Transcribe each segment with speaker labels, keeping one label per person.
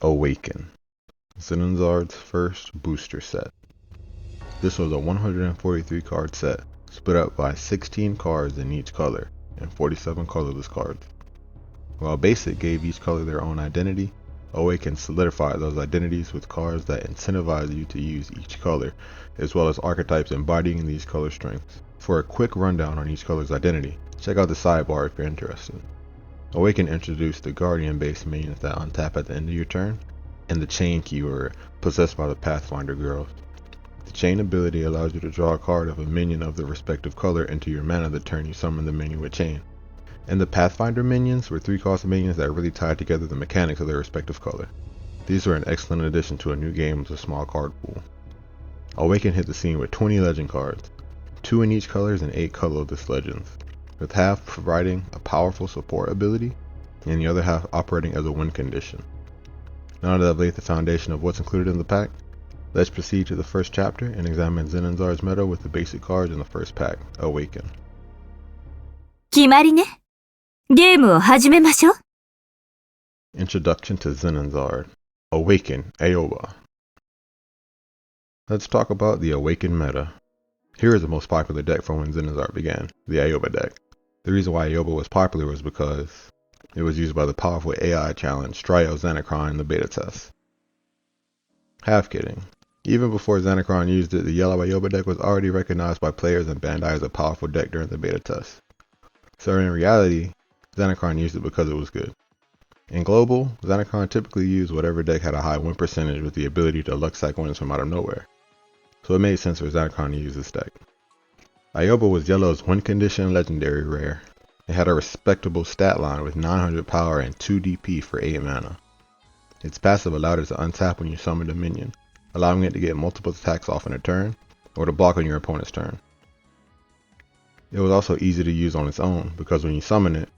Speaker 1: AWAKEN, Zenonzard's first booster set. This was a 143 card set, split up by 16 cards in each color, and 47 colorless cards. While Basic gave each color their own identity, AWAKEN solidified those identities with cards that incentivize you to use each color, as well as archetypes embodying these color strengths. For a quick rundown on each color's identity, check out the sidebar if you're interested. AWAKEN introduced the Guardian-based minions that untap at the end of your turn, and the Chain keyword, possessed by the Pathfinder girls. The Chain ability allows you to draw a card of a minion of the respective color into your mana the turn you summon the minion with Chain. And the Pathfinder minions were 3-cost minions that really tied together the mechanics of their respective color. These were an excellent addition to a new game with a small card pool. AWAKEN hit the scene with 20 legend cards, 2 in each colors and 8 colorless legends, with half providing a powerful support ability, and the other half operating as a win condition. Now that I've laid the foundation of what's included in the pack, let's proceed to the first chapter and examine Zenonzard's meta with the basic cards in the first pack, AWAKEN.
Speaker 2: 決まりね。ゲームを始めましょう。
Speaker 1: Introduction to Zenonzard, AWAKEN Aoba. Let's talk about the AWAKEN meta. Here is the most popular deck from when Zenonzard began, the Aoba deck. The reason why Aoba was popular was because it was used by the powerful AI challenge Trio Zanacron in the beta test. Half kidding. Even before Zanacron used it, the yellow Aoba deck was already recognized by players and Bandai as a powerful deck during the beta test. So in reality, Zanacron used it because it was good. In Global, Zanacron typically used whatever deck had a high win percentage with the ability to luck sack wins from out of nowhere. So it made sense for Zanacron to use this deck. Aoba was Yellow's win condition legendary rare. It had a respectable stat line with 900 power and 2 DP for 8 mana. Its passive allowed it to untap when you summoned a minion, allowing it to get multiple attacks off in a turn, or to block on your opponent's turn. It was also easy to use on its own, because when you summon it,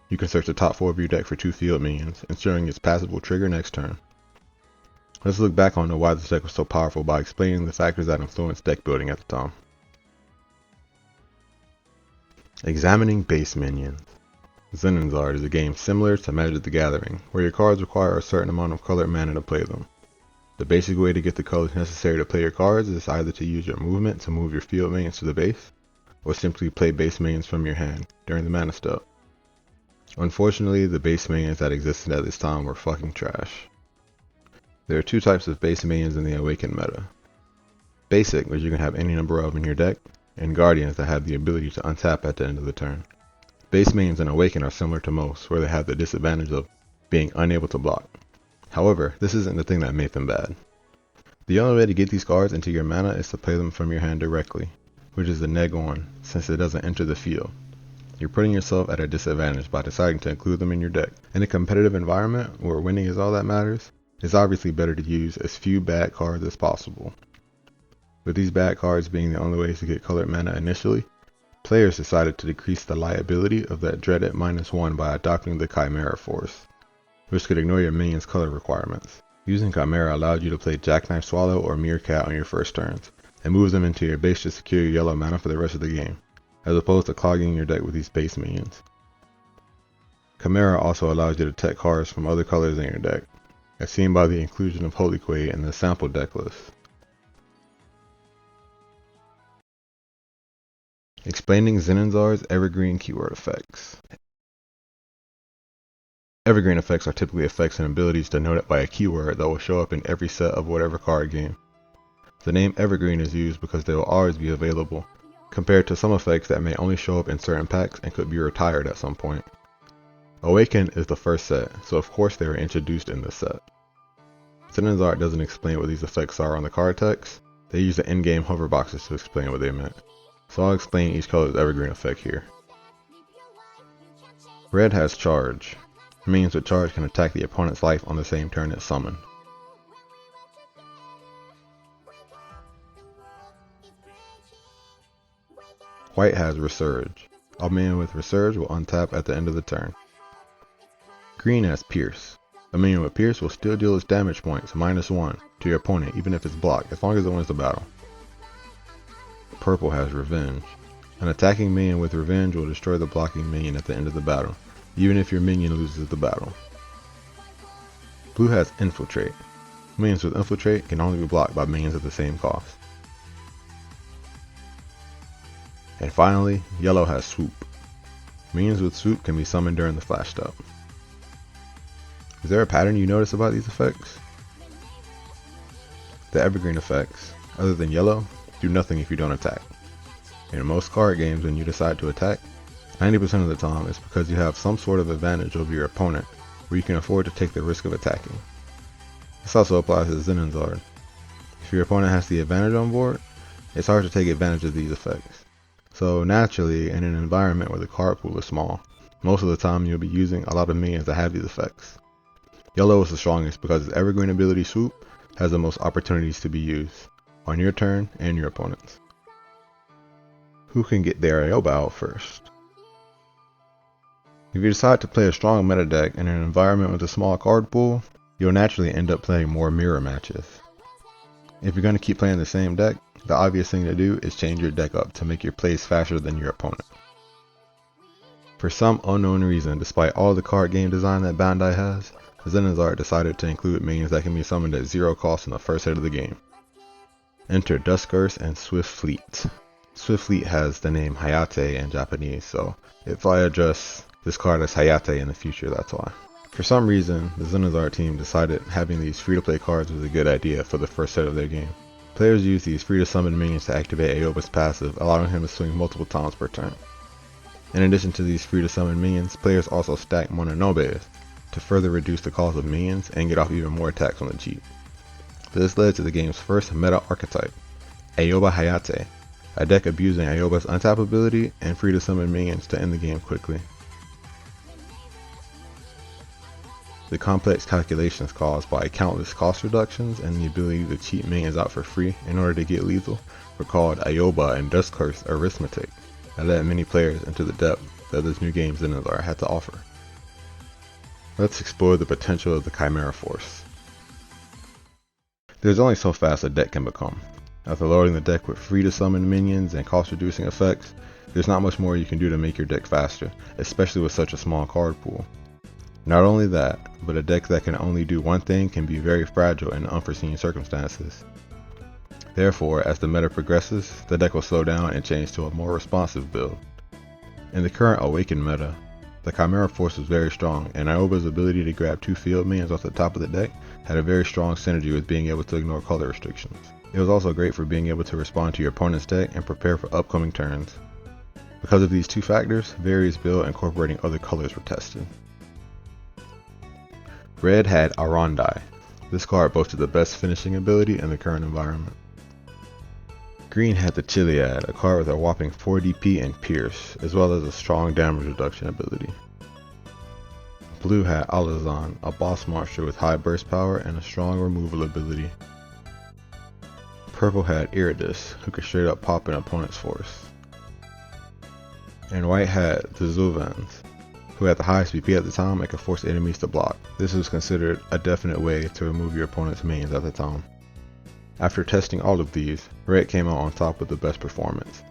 Speaker 1: you can search the top 4 of your deck for 2 field minions, ensuring its passive will trigger next turn. Let's look back on why this deck was so powerful by explaining the factors that influenced deck building at the time. Examining base minions. Zenonzard is a game similar to Magic the Gathering, where your cards require a certain amount of colored mana to play them. The basic way to get the colors necessary to play your cards is either to use your movement to move your field minions to the base, or simply play base minions from your hand during the mana step. Unfortunately, the base minions that existed at this time were fucking trash. There are 2 types of base minions in the AWAKEN meta. Basic, which you can have any number of in your deck, and Guardians that have the ability to untap at the end of the turn. Base minions in AWAKEN are similar to most, where they have the disadvantage of being unable to block. However, this isn't the thing that made them bad. The only way to get these cards into your mana is to play them from your hand directly, which is the neg on, since it doesn't enter the field. You're putting yourself at a disadvantage by deciding to include them in your deck. In a competitive environment, where winning is all that matters, it's obviously better to use as few bad cards as possible. With these bad cards being the only ways to get colored mana initially, players decided to decrease the liability of that dreaded -1 by adopting the Chimera Force, which could ignore your minions' color requirements. Using Chimera allowed you to play Jackknife Swallow or Meerkat on your first turns, and move them into your base to secure your yellow mana for the rest of the game, as opposed to clogging your deck with these base minions. Chimera also allows you to tech cards from other colors in your deck, as seen by the inclusion of Holy Quaid in the sample deck list. Explaining Zenonzard's evergreen keyword effects. Evergreen effects are typically effects and abilities denoted by a keyword that will show up in every set of whatever card game. The name evergreen is used because they will always be available, compared to some effects that may only show up in certain packs and could be retired at some point. AWAKEN is the first set, so of course they were introduced in this set. Zenonzard doesn't explain what these effects are on the card text. They use the in-game hover boxes to explain what they meant. So I'll explain each color's evergreen effect here. Red has charge. Minions with charge can attack the opponent's life on the same turn it's summoned. White has Resurge. A minion with Resurge will untap at the end of the turn. Green has Pierce. A minion with Pierce will still deal its damage points -1 to your opponent even if it's blocked, as long as it wins the battle. Purple has Revenge. An attacking minion with Revenge will destroy the blocking minion at the end of the battle, even if your minion loses the battle. Blue has Infiltrate. Minions with Infiltrate can only be blocked by minions at the same cost. And finally, Yellow has Swoop. Minions with Swoop can be summoned during the flash step. Is there a pattern you notice about these effects? The evergreen effects, other than Yellow, do nothing if you don't attack. In most card games, when you decide to attack, 90% of the time it's because you have some sort of advantage over your opponent, where you can afford to take the risk of attacking. This also applies to Zenonzard. If your opponent has the advantage on board, it's hard to take advantage of these effects. So naturally, in an environment where the card pool is small, most of the time you'll be using a lot of minions that have these effects. Yellow is the strongest because its evergreen ability Swoop has the most opportunities to be used, on your turn and your opponent's. Who can get their Aoba out first? If you decide to play a strong meta deck in an environment with a small card pool, you'll naturally end up playing more mirror matches. If you're going to keep playing the same deck, the obvious thing to do is change your deck up to make your plays faster than your opponent. For some unknown reason, despite all the card game design that Bandai has, Zenonzard decided to include minions that can be summoned at 0 cost in the first hit of the game. Enter Duskers and Swift Fleet. Swift Fleet has the name Hayate in Japanese, so if I address this card as Hayate in the future, that's why. For some reason, the Zenonzard team decided having these free-to-play cards was a good idea for the first set of their game. Players use these free-to-summon minions to activate Aoba's passive, allowing him to swing multiple times per turn. In addition to these free-to-summon minions, players also stack Mononobes to further reduce the cost of minions and get off even more attacks on the cheap. This led to the game's first meta archetype, Aoba Hayate, a deck abusing Aoba's untap ability and free-to-summon minions to end the game quickly. The complex calculations caused by countless cost reductions and the ability to cheat minions out for free in order to get lethal were called Aoba and Duskers arithmetic that led many players into the depth that this new game Zenonzard had to offer. Let's explore the potential of the Chimera Force. There's only so fast a deck can become. After loading the deck with free to summon minions and cost reducing effects, there's not much more you can do to make your deck faster, especially with such a small card pool. Not only that, but a deck that can only do one thing can be very fragile in unforeseen circumstances. Therefore, as the meta progresses, the deck will slow down and change to a more responsive build. In the current AWAKEN meta, the Chimera Force was very strong, and Aoba's ability to grab 2 field minions off the top of the deck had a very strong synergy with being able to ignore color restrictions. It was also great for being able to respond to your opponent's deck and prepare for upcoming turns. Because of these two factors, various builds incorporating other colors were tested. Red had Arondai. This card boasted the best finishing ability in the current environment. Green had the Chiliad, a card with a whopping 4 DP and Pierce, as well as a strong damage reduction ability. Blue had Alazan, a boss monster with high burst power and a strong removal ability. Purple had Iridus, who could straight up pop an opponent's force. And white had the Zuvans, who had the highest BP at the time and could force enemies to block. This was considered a definite way to remove your opponent's minions at the time. After testing all of these, Red came out on top with the best performance.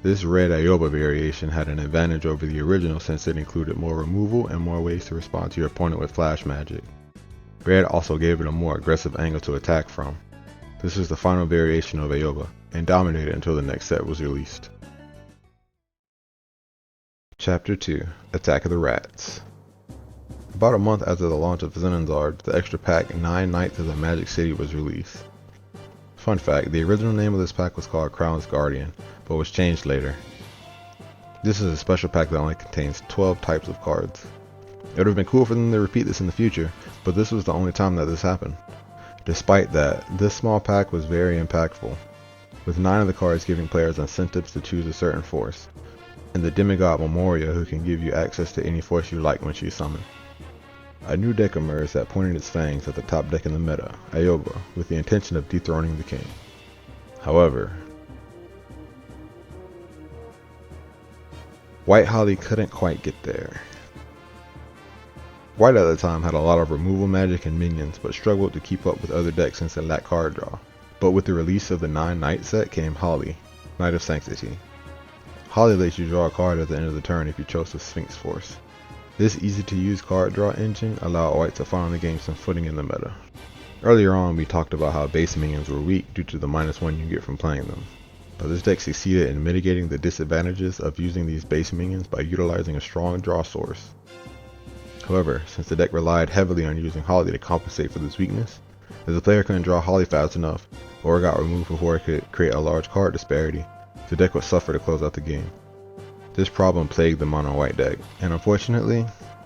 Speaker 1: This Red Aoba variation had an advantage over the original since it included more removal and more ways to respond to your opponent with flash magic. Red also gave it a more aggressive angle to attack from. This was the final variation of Aoba, and dominated until the next set was released. Chapter 2, Attack of the Rats. About a month after the launch of Zenonzard, the extra pack 9 Knights of the Magic City was released. Fun fact, the original name of this pack was called Crown's Guardian, but was changed later. This is a special pack that only contains 12 types of cards. It would have been cool for them to repeat this in the future, but this was the only time that this happened. Despite that, this small pack was very impactful, with 9 of the cards giving players incentives to choose a certain force, and the demigod Memoria who can give you access to any force you like when she's summoned. A new deck emerged that pointed its fangs at the top deck in the meta, Aoba, with the intention of dethroning the king. However, White Holly couldn't quite get there. White at the time had a lot of removal magic and minions, but struggled to keep up with other decks since it lacked card draw. But with the release of the 9 Knight set came Holly, Knight of Sanctity. Holly lets you draw a card at the end of the turn if you chose the Sphinx Force. This easy to use card draw engine allowed White to finally gain some footing in the meta. Earlier on we talked about how base minions were weak due to the -1 you get from playing them. But this deck succeeded in mitigating the disadvantages of using these base minions by utilizing a strong draw source. However, since the deck relied heavily on using Holly to compensate for this weakness, if the player couldn't draw Holly fast enough, or got removed before it could create a large card disparity, the deck would suffer to close out the game. This problem plagued the mono white deck, and unfortunately,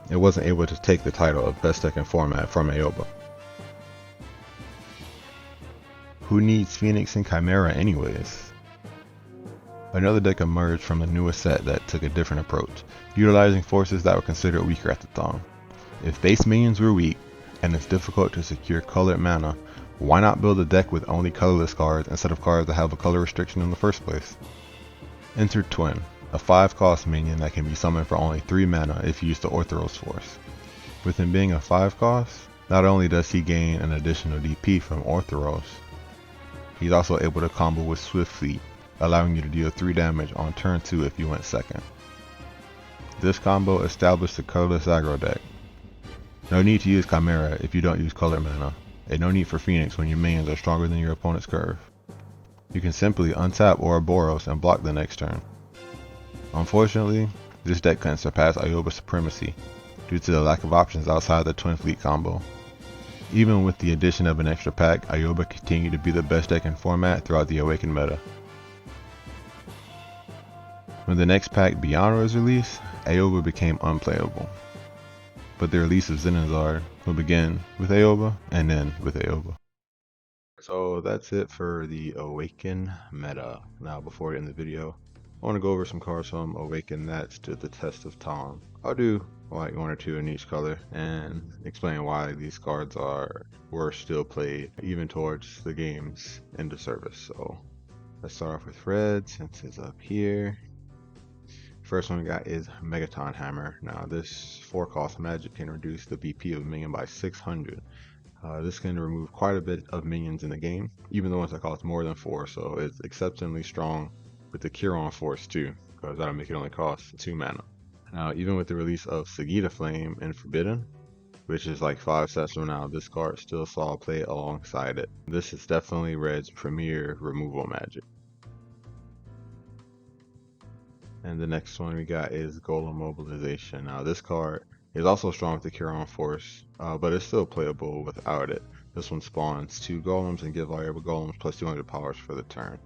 Speaker 1: it wasn't able to take the title of best deck in format from Aoba. Who needs Phoenix and Chimera anyways? Another deck emerged from the newest set that took a different approach, utilizing forces that were considered weaker at the time. If base minions were weak, and it's difficult to secure colored mana, why not build a deck with only colorless cards instead of cards that have a color restriction in the first place? Enter Twin, a 5-cost minion that can be summoned for only 3 mana if you use the Orthoros force. With him being a 5-cost, not only does he gain an additional DP from Orthoros, he's also able to combo with Swift Feet, allowing you to deal 3 damage on turn 2 if you went second. This combo established the colorless aggro deck. No need to use Chimera if you don't use color mana, and no need for Phoenix when your minions are stronger than your opponent's curve. You can simply untap Ouroboros and block the next turn. Unfortunately, this deck couldn't surpass Aoba's supremacy due to the lack of options outside the Twin Fleet combo. Even with the addition of an extra pack, Aoba continued to be the best deck in format throughout the Awaken meta. When the next pack Beyond was released, Aoba became unplayable. But the release of Zenonzard will begin with Aoba and end with Aoba. So that's it for the Awaken meta. Now before we end the video, I want to go over some cards from Awaken that stood the test of time. I'll do like 1 or 2 in each color and explain why these cards were still played even towards the game's end of service. So let's start off with red since it's up here. First one we got is Megaton Hammer. Now this 4-cost magic can reduce the BP of a minion by 600. This can remove quite a bit of minions in the game, even the ones that cost more than 4, so it's exceptionally strong with the Cure-On force too, because that'll make it only cost 2 mana. Now even with the release of Sagita Flame and Forbidden, which is like 5 sets from now, this card still saw play alongside it. This is definitely Red's premier removal magic. And the next one we got is Golem Mobilization. Now this card is also strong with the Cure-On force, but it's still playable without it. This one spawns 2 golems and gives all your golems plus 200 powers for the turn.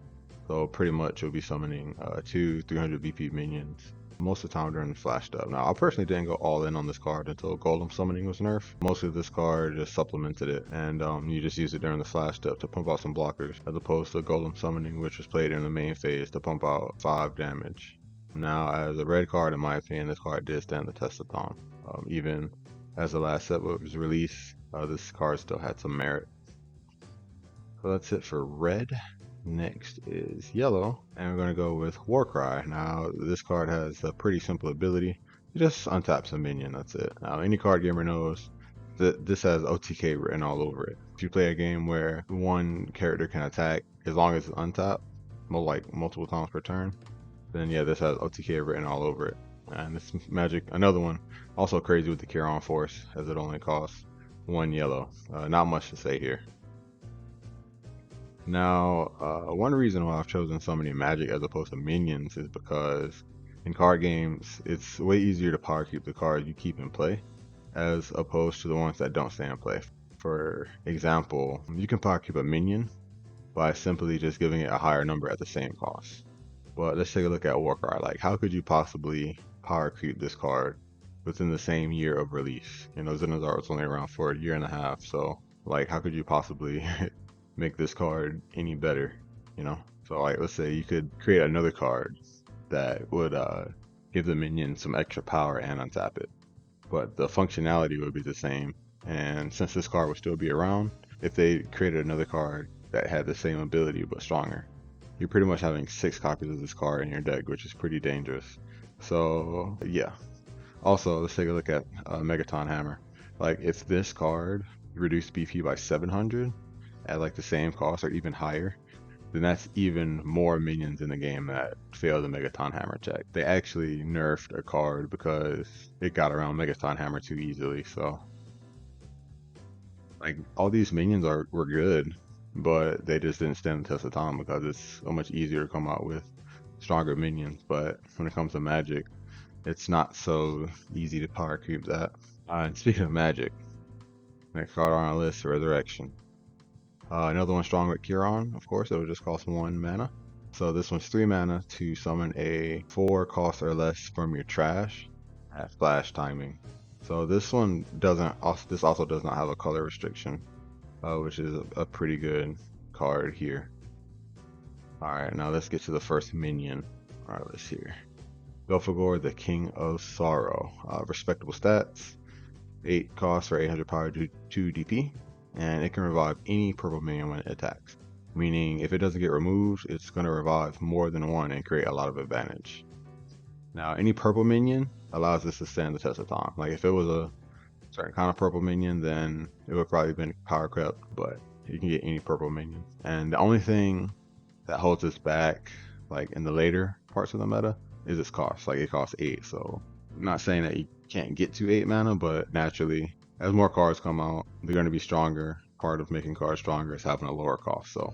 Speaker 1: So pretty much you'll be summoning 2 300 BP minions most of the time during the flash dub. Now I personally didn't go all in on this card until golem summoning was nerfed. Mostly this card just supplemented it, and you just use it during the flash dub to pump out some blockers, as opposed to golem summoning, which was played in the main phase to pump out 5 damage. Now, as a red card, in my opinion, this card did stand the test of time. Even as the last set was released, this card still had some merit. So that's it for red. Next is yellow, and we're going to go with Warcry. Now, this card has a pretty simple ability. You just untap some minion, that's it. Now, any card gamer knows that this has OTK written all over it. If you play a game where one character can attack as long as it's untapped, like multiple times per turn, then yeah, this has OTK written all over it. And this magic, another one, also crazy with the Cure-On force, as it only costs 1 yellow. Not much to say here. Now, one reason why I've chosen so many magic as opposed to minions is because in card games, it's way easier to power creep the cards you keep in play, as opposed to the ones that don't stay in play. For example, you can power creep a minion by simply just giving it a higher number at the same cost. But let's take a look at Warcry. Like, how could you possibly power creep this card within the same year of release? You know, Zenonzard was only around for 1.5 years, so like, how could you possibly make this card any better? You know, so like, let's say you could create another card that would give the minion some extra power and untap it, but the functionality would be the same. And since this card would still be around, if they created another card that had the same ability but stronger, you're pretty much having 6 copies of this card in your deck, which is pretty dangerous. So yeah. Also, let's take a look at Megaton Hammer. Like, if this card reduced BP by 700 at like the same cost or even higher, then that's even more minions in the game that fail the Megaton Hammer check. They actually nerfed a card because it got around Megaton Hammer too easily. So like all these minions were good, but they just didn't stand the test of time because it's so much easier to come out with stronger minions. But when it comes to Magic, it's not so easy to power creep that. And speaking of Magic, next card on our list, Resurrection. Another one strong with Curon, of course, it would just cost 1 mana. So this one's 3 mana to summon a 4 cost or less from your trash at flash timing. So this one this also does not have a color restriction, which is a pretty good card here. Alright, now let's get to the first minion. Alright, let's see here. Belphegor, the King of Sorrow. Respectable stats, 8 cost for 800 power to 2 DP, and it can revive any purple minion when it attacks. Meaning if it doesn't get removed, it's going to revive more than one and create a lot of advantage. Now any purple minion allows this to stand the test of time. Like if it was a certain kind of purple minion, then it would probably been power crept, but you can get any purple minion. And the only thing that holds this back, like in the later parts of the meta, is its cost. Like it costs 8, so I'm not saying that you can't get to 8 mana, but naturally as more cards come out, they're going to be stronger. Part of making cards stronger is having a lower cost. So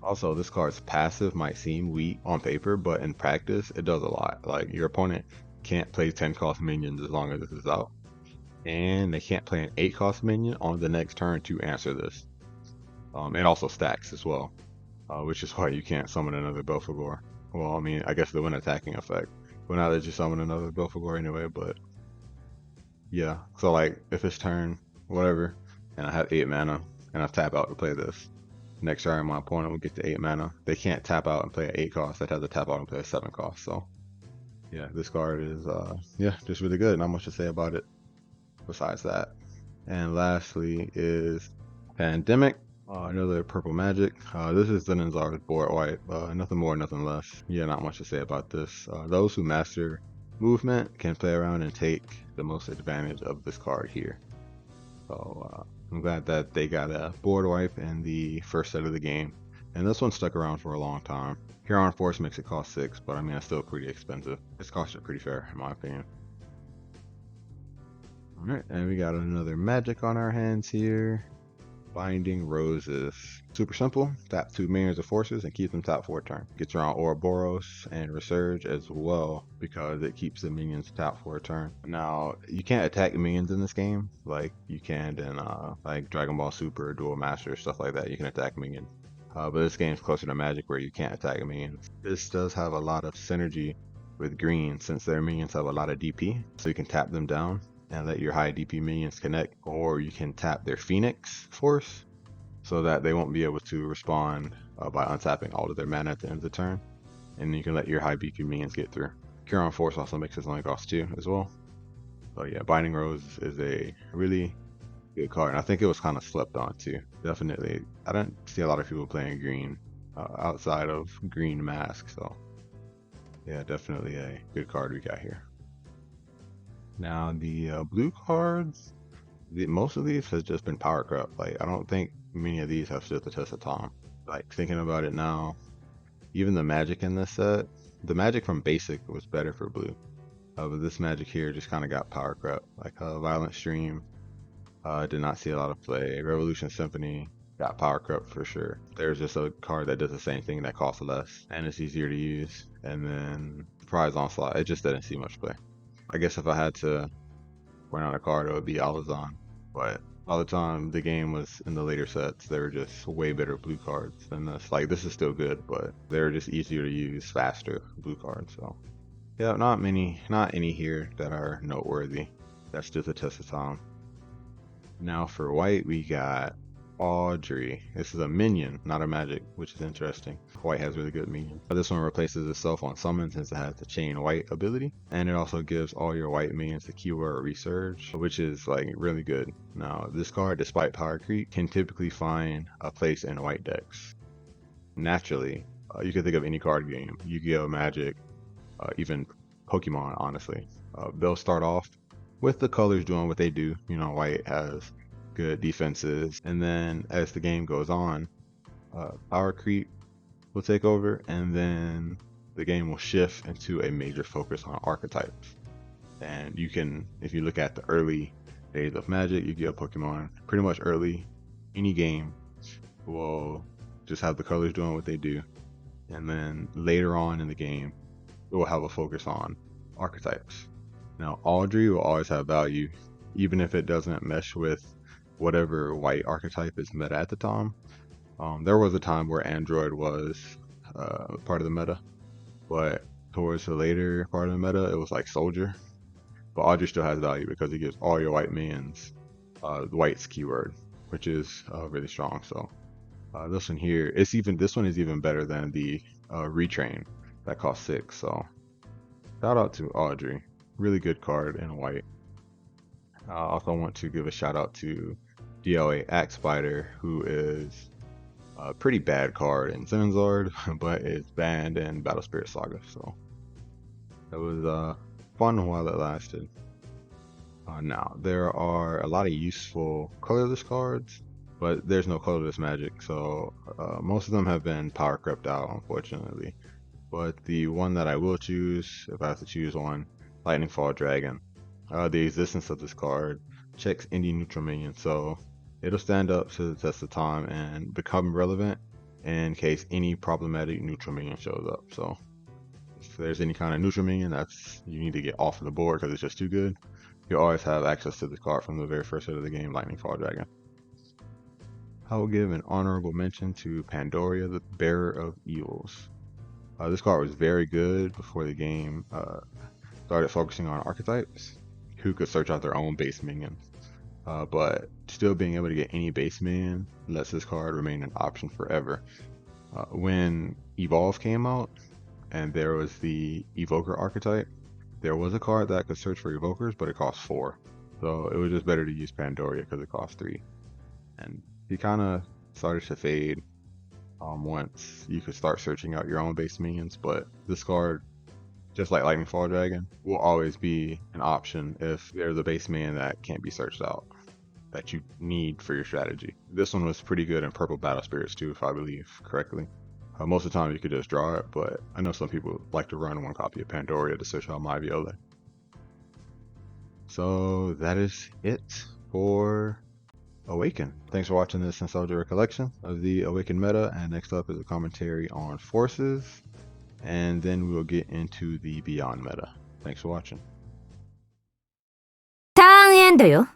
Speaker 1: also this card's passive might seem weak on paper, but in practice it does a lot. Like your opponent can't play 10 cost minions as long as this is out, and they can't play an 8 cost minion on the next turn to answer this. It also stacks as well, which is why you can't summon another Belphegor. Well, I mean, I guess the when attacking effect. Well, now that you summon another Belphegor anyway, but yeah. So like, if it's turn, whatever, and I have 8 mana, and I tap out to play this, next turn my opponent will get to 8 mana. They can't tap out and play an 8 cost. That has to tap out and play a 7 cost. So yeah, this card is yeah, just really good. Not much to say about it besides that. And lastly is Pandemic. Another purple magic. This is Zenonzard board wipe. Nothing more, nothing less. Yeah, not much to say about this. Those who master movement can play around and take the most advantage of this card here. So I'm glad that they got a board wipe in the first set of the game. And this one stuck around for a long time. Huron Force makes it cost 6, but I mean, it's still pretty expensive. This costs are pretty fair, in my opinion. Alright, and we got another magic on our hands here. Binding Roses. Super simple. Tap 2 minions of forces and keep them tapped for a turn. Gets around Ouroboros and Resurge as well because it keeps the minions tapped for a turn. Now, you can't attack minions in this game like you can in like Dragon Ball Super, Duel Master, stuff like that. You can attack minions. But this game's closer to Magic where you can't attack minions. This does have a lot of synergy with green since their minions have a lot of DP, so you can tap them down and let your high DP minions connect, or you can tap their Phoenix Force so that they won't be able to respond by untapping all of their mana at the end of the turn, and you can let your high DP minions get through. Huron Force also makes its only cost 2 as well. So yeah, Binding Rose is a really good card, and I think it was kind of slept on too. Definitely, I don't see a lot of people playing green outside of Green Mask, so yeah, definitely a good card we got here. Now the blue cards, most of these has just been power crept. Like I don't think many of these have stood the test of time. Like thinking about it now, even the magic in this set, the magic from basic was better for blue, but this magic here just kind of got power crept. Like Violent Stream did not see a lot of play. Revolution Symphony got power crept for sure. There's just a card that does the same thing that costs less and it's easier to use. And then Surprise Onslaught, it just didn't see much play. I guess if I had to point out a card, it would be Alazan. But all the time the game was in the later sets, they were just way better blue cards than this. Like this is still good, but they're just easier to use, faster blue cards. So yeah, not any here that are noteworthy. That stood the test of time. Now for white, we got Audrey. This is a minion, not a magic, which is interesting. White has really good minions. This one replaces itself on summon since it has the chain white ability, and it also gives all your white minions the keyword Resurge, which is like really good. Now this card, despite power creep, can typically find a place in white decks. Naturally, you can think of any card game, Yu-Gi-Oh, Magic, even Pokemon, honestly. They'll start off with the colors doing what they do. You know, white has good defenses, and then as the game goes on, power creep will take over, and then the game will shift into a major focus on archetypes. And you can, if you look at the early days of Magic, you get a Pokemon pretty much early. Any game will just have the colors doing what they do, and then later on in the game, it will have a focus on archetypes. Now, Audrey will always have value, even if it doesn't mesh with whatever white archetype is meta at the time. There was a time where Android was part of the meta, but towards the later part of the meta, it was like Soldier. But Audrey still has value because it gives all your white minions the white's keyword, which is really strong. So this one here, this one is even better than the retrain that costs 6. So shout out to Audrey, really good card in white. I also want to give a shout out to DLA Axe Spider, who is a pretty bad card in Zenonzard, but it's banned in Battle Spirit Saga. So that was fun while it lasted. Now, there are a lot of useful colorless cards, but there's no colorless Magic, so most of them have been power crept out, unfortunately. But the one that I will choose, if I have to choose one, Lightning Fall Dragon. The existence of this card checks any neutral minion, so it'll stand up to the test of time and become relevant in case any problematic neutral minion shows up. So if there's any kind of neutral minion that's you need to get off of the board because it's just too good, you always have access to this card from the very first hit of the game, Lightning Fall Dragon. I will give an honorable mention to Pandoria, the Bearer of Evils. This card was very good before the game started focusing on archetypes who could search out their own base minions. But still being able to get any base minion lets this card remain an option forever. When Evolve came out and there was the Evoker archetype, there was a card that could search for Evokers, but it cost 4. So it was just better to use Pandoria because it cost 3. And he kind of started to fade once you could start searching out your own base minions, but this card, just like Lightning Fall Dragon, will always be an option if there's a base minion that can't be searched out that you need for your strategy. This one was pretty good in Purple Battle Spirits too, if I believe correctly. Most of the time you could just draw it, but I know some people like to run one copy of Pandoria to search out my Viola. So that is it for Awaken. Thanks for watching this nostalgia recollection of the Awaken meta, and next up is a commentary on forces, and then we'll get into the Beyond meta. Thanks for watching.
Speaker 2: ターンエンドよ。